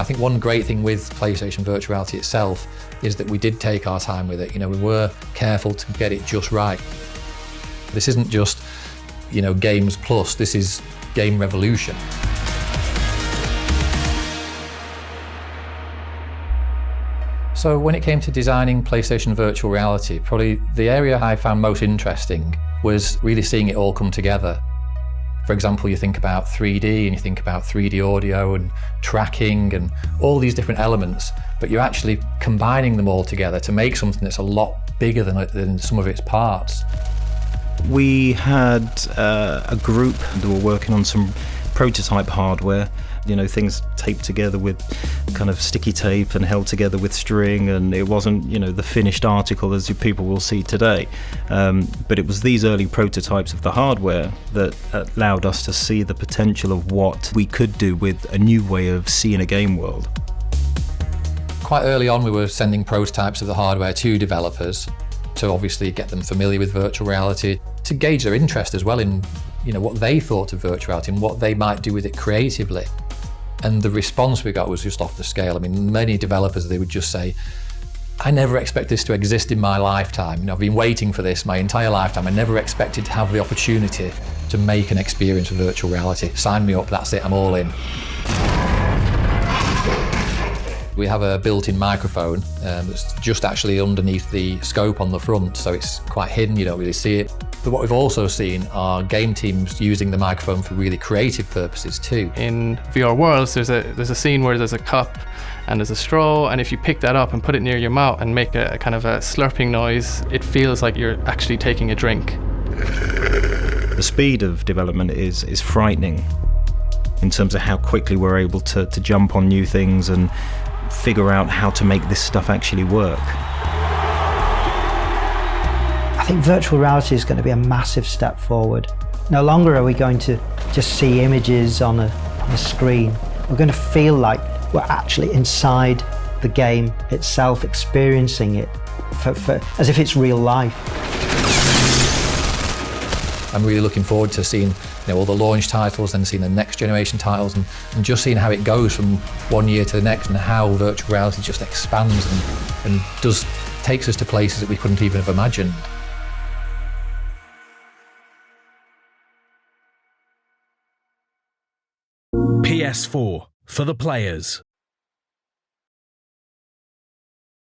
think one great thing with PlayStation Virtual Reality itself is that we did take our time with it. We were careful to get it just right. This isn't just, games plus, this is game revolution. So when it came to designing PlayStation Virtual Reality, probably the area I found most interesting was really seeing it all come together. For example, you think about 3D and you think about 3D audio and tracking and all these different elements, but you're actually combining them all together to make something that's a lot bigger than some of its parts. We had a group that were working on some prototype hardware, things taped together with kind of sticky tape and held together with string, and it wasn't, the finished article as people will see today. But it was these early prototypes of the hardware that allowed us to see the potential of what we could do with a new way of seeing a game world. Quite early on, we were sending prototypes of the hardware to developers to obviously get them familiar with virtual reality, to gauge their interest as well in what they thought of virtual reality and what they might do with it creatively. And the response we got was just off the scale. I mean, many developers, they would just say, I never expected this to exist in my lifetime. I've been waiting for this my entire lifetime. I never expected to have the opportunity to make an experience of virtual reality. Sign me up, that's it, I'm all in. We have a built-in microphone that's just actually underneath the scope on the front, so it's quite hidden, you don't really see it. But what we've also seen are game teams using the microphone for really creative purposes too. In VR worlds, there's a scene where there's a cup and there's a straw, and if you pick that up and put it near your mouth and make a kind of a slurping noise, it feels like you're actually taking a drink. The speed of development is frightening in terms of how quickly we're able to jump on new things and figure out how to make this stuff actually work. I think virtual reality is going to be a massive step forward. No longer are we going to just see images on a screen. We're going to feel like we're actually inside the game itself, experiencing it as if it's real life. I'm really looking forward to seeing all the launch titles and seeing the next generation titles and just seeing how it goes from one year to the next and how virtual reality just expands and takes us to places that we couldn't even have imagined. PS4 for the players.